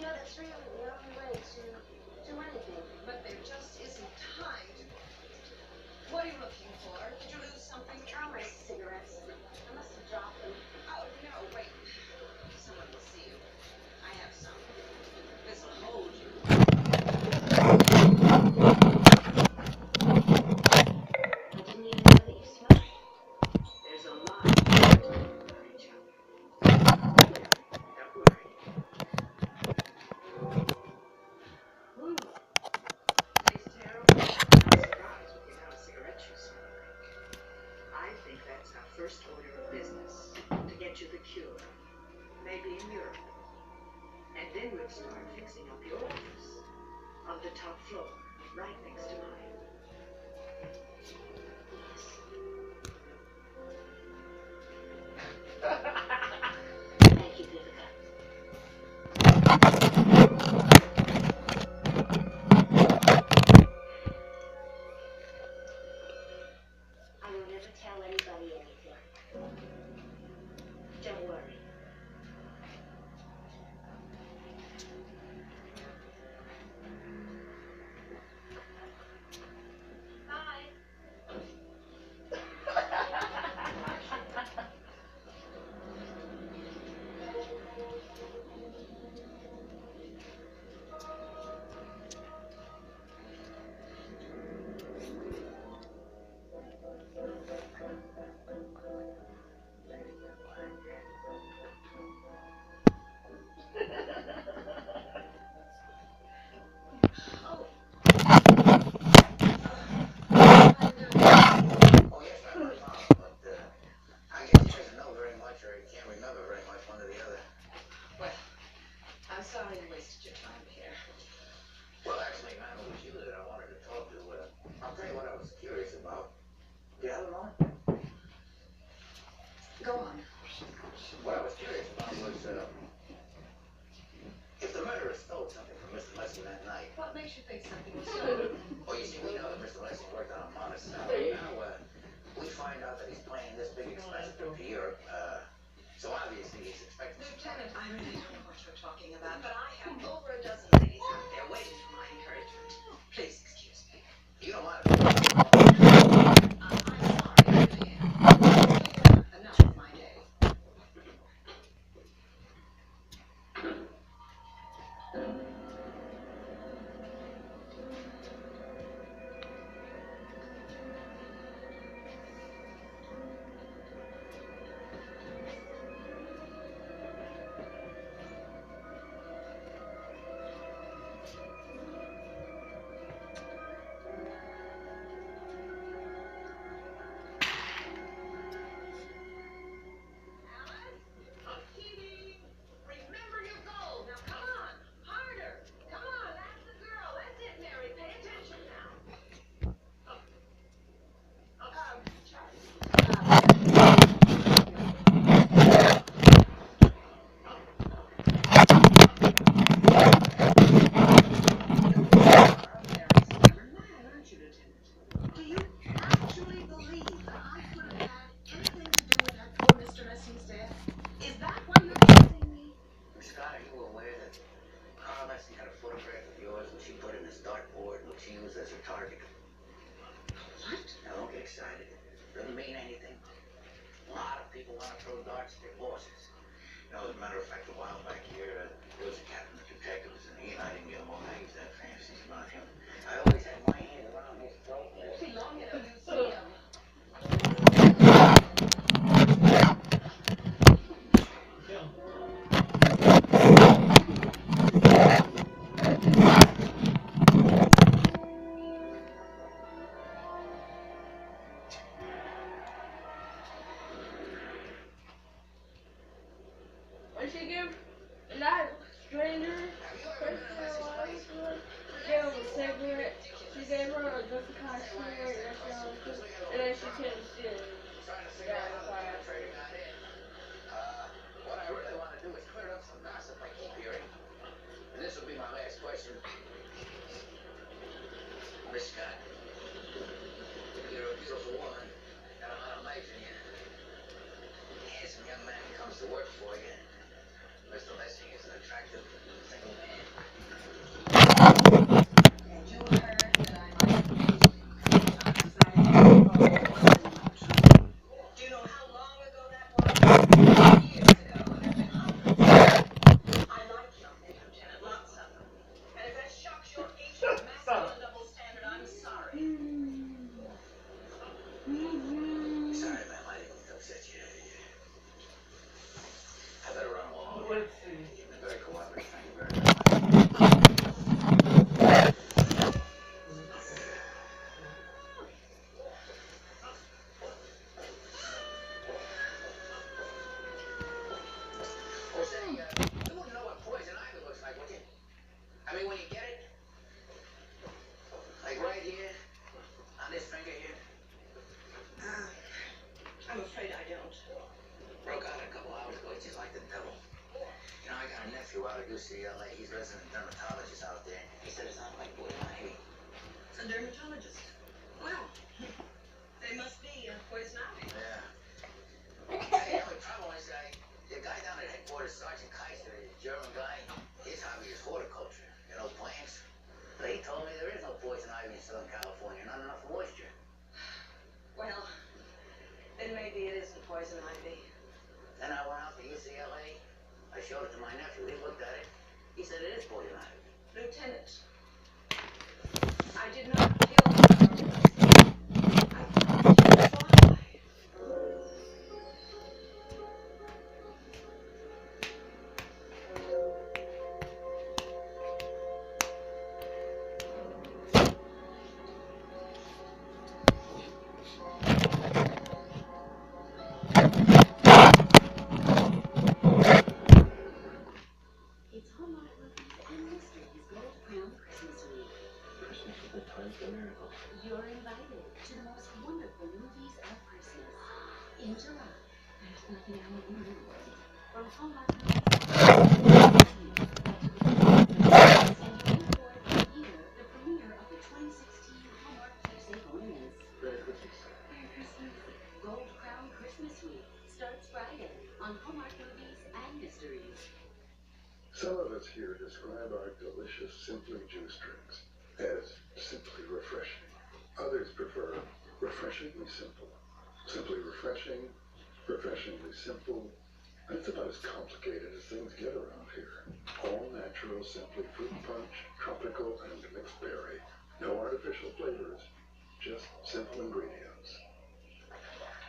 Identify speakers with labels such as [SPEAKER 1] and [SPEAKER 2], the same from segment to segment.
[SPEAKER 1] that's really the only way to do anything.
[SPEAKER 2] But there just isn't time to... What are you looking for? Did you lose something?
[SPEAKER 1] Oh, my cigarettes. I must have dropped them.
[SPEAKER 2] Oh, no, wait. Someone will see you. I have some. This will hold you.
[SPEAKER 1] I didn't even know that you smoked.
[SPEAKER 2] There's a lot of talking about each other. Don't worry. Ooh, tastes terrible. I'm surprised without a cigarette you smoke. I think that's our first order of business, to get you the cure. Maybe in Europe. And then we'll start fixing up your office on the top floor, right next to mine.
[SPEAKER 1] Thank you, Vivica. I will never tell anybody anything. Don't worry. Bye.
[SPEAKER 3] Oh, yes, I heard about it, but I guess he doesn't know very much, or he can't remember very much, one or the other.
[SPEAKER 2] Well, I'm sorry I wasted your time here.
[SPEAKER 3] Well, actually, man, it was you that I wanted to talk to. I'll tell you what I was curious about. Do you have a moment?
[SPEAKER 2] Go on.
[SPEAKER 3] What I was curious about was, if the murderer stole something from Mr. Lessing that night.
[SPEAKER 2] What makes you think something was stolen?
[SPEAKER 3] Well, you see, we know that Mr. Lessing worked on a modest salary. Now, we find out that he's planning this big expensive trip to Europe, so obviously he's expecting some
[SPEAKER 2] Lieutenant, I really don't know what you're talking about, but I have
[SPEAKER 3] Hmm.
[SPEAKER 2] over a dozen ladies out there waiting for my encouragement. Please excuse me.
[SPEAKER 3] You don't mind.
[SPEAKER 2] I'm sorry, I really am. Enough of my day. Remember your goal. Now come on, harder. Come on, that's the girl. That's it, Mary. Pay attention now. Do you actually believe that I could have had anything to do with that poor Mr. Lessing's death? Is that why you're accusing me?
[SPEAKER 3] Scott, are you aware that Carl Lessing had a photograph of yours which she put in his dartboard, which she used as her target?
[SPEAKER 2] What?
[SPEAKER 3] Now, don't get excited. It doesn't mean anything. A lot of people want to throw darts at their bosses. You know, as a matter of fact, a while back here, there was a captain of detectives, and he and I didn't get along. I used to have fantasies about him. I always had my hand around his throat.
[SPEAKER 2] Belong in a museum.
[SPEAKER 4] When she gave that stranger gave him a cigarette, she gave her a different kind of cigarette, and then she couldn't see it.
[SPEAKER 3] What I really want to do is clear up some gossip I keep hearing. And this will be my last question. Miss Scott, you're a beautiful woman. Got a lot of life in you. Handsome young man comes to work for you. Mr. Lessing is an attractive single man. Very cooperative, thank you very much. Oh, say, you wouldn't know what poison ivy looks like, would you? I mean, when you get it, like right here, on this finger here.
[SPEAKER 2] I'm afraid I don't.
[SPEAKER 3] Broke out a couple hours ago. He's just like the devil. You know, I got a nephew out of UCLA. He's a resident dermatologist out there. He said it sounded like poison ivy.
[SPEAKER 2] A dermatologist. Wow. They must be poison ivy.
[SPEAKER 3] Yeah. Hey, the only problem is the guy down at headquarters, Sergeant Kaiser, the German guy, his hobby is horticulture. You know, plants. But he told me there is no poison ivy in Southern California. Not enough moisture.
[SPEAKER 2] Well, then maybe it isn't poison ivy.
[SPEAKER 3] Then I went out to UCLA. I showed it to my nephew. He looked at it. He said it is poison ivy.
[SPEAKER 2] Lieutenant, I did not kill her. I killed a fly.
[SPEAKER 5] It's Hallmark Movies and Mysteries Gold Crown Christmas Week.
[SPEAKER 6] Christmas is the time for miracles.
[SPEAKER 5] You're invited to the most wonderful movies of Christmas in July. There's nothing I won't do. From Hallmark Movies the premiere of the 2016 Hallmark Keepsake Ornaments.
[SPEAKER 6] Merry Christmas.
[SPEAKER 5] Merry Christmas. Gold Crown Christmas Week starts Friday on Hallmark Movies and Mysteries.
[SPEAKER 6] Some of us here describe our delicious Simply Juice drinks as simply refreshing. Others prefer refreshingly simple. Simply refreshing, refreshingly simple. That's about as complicated as things get around here. All natural, simply fruit punch, tropical, and mixed berry. No artificial flavors, just simple ingredients.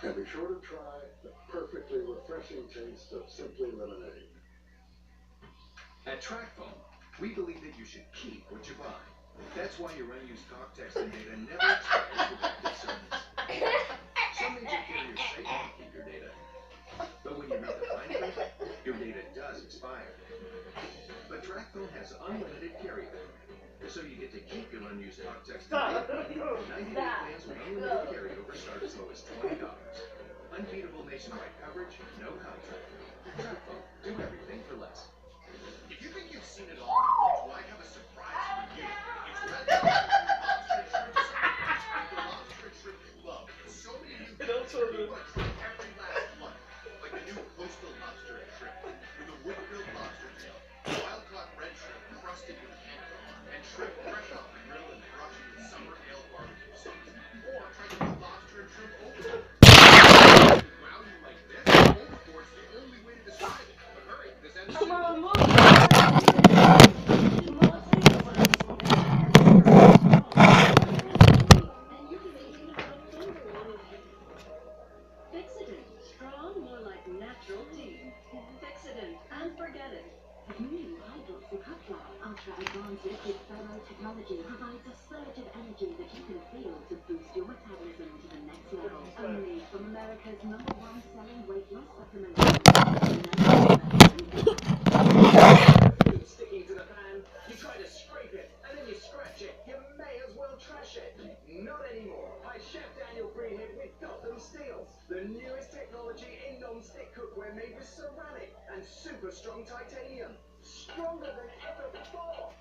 [SPEAKER 6] And be sure to try the perfectly refreshing taste of Simply Lemonade.
[SPEAKER 7] At TrackPhone, we believe that you should keep what you buy. That's why your unused talk, text, and data never expires with active service. Some major carriers say you can keep your data, but when you read the fine print, your data does expire. But TrackPhone has unlimited carryover, so you get to keep your unused talk, text, and data. 90-day plans with unlimited carryover start as low as $20. Unbeatable nationwide coverage, no contract. TrackPhone, do everything for less.
[SPEAKER 8] If you think you've seen it all, well, I have a surprise for you. It's Red Lobster Shrimp Sandwich. The Lobster and Shrimp Club. So many new things for people that try every last one. Like the new Coastal Lobster and Shrimp, with a wood-grilled lobster tail, wild-caught red shrimp crusted with camphor, and shrimp fresh off the grill and brushed with summer ale barbecue sauce. Or try the new Lobster and Shrimp Overboard. Wow, you like this? Overboard's the only way to describe it. But hurry, this ends soon.
[SPEAKER 5] Fixident, strong, more like natural tea. Fixident, and forget it. New hydroxycutla ultra advanced liquid steroid technology provides a surge of energy that you can feel to boost your metabolism to the next level. Only from America's #1 selling weight loss supplement.
[SPEAKER 8] Sticking to the pan, you try to scrape it, and then you scratch it. You may as well trash it. Not anymore. By Chef Daniel Greenhead with Gotham Steels, the newest technology in non-stick cookware made with ceramic and super strong titanium. Stronger than ever before.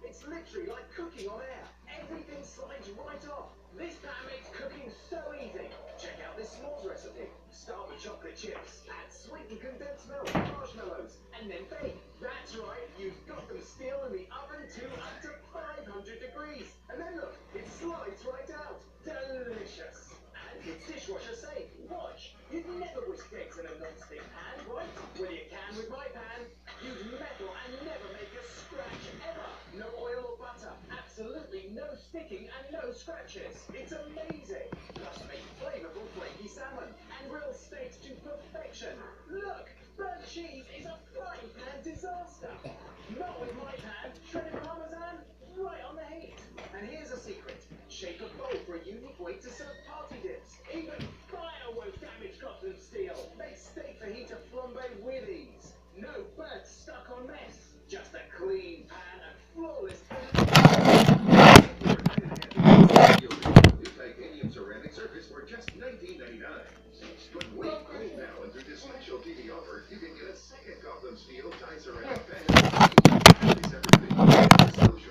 [SPEAKER 8] It's literally like cooking on air. Everything slides right off. This pan makes cooking so easy. Check out this s'mores recipe. Start with chocolate chips, add sweetened condensed milk, marshmallows, and then bake. That's right, use Gotham Steel in the oven to up to 500 degrees. And then look, it slides right out. Delicious. And it's dishwasher safe. Watch. You'd never whisk eggs in a non-stick pan, right? Well, you can with my pan. Use metal and never make a scratch ever. No oil or butter. Absolutely no sticking and no scratches. It's amazing. Plus make flavorful flaky salmon and grilled steaks to perfection. Look, burnt cheese is a frying pan design. disaster. Not with my pan, shredded parmesan, right on the heat. And here's a secret. Shape a bowl for a unique way to serve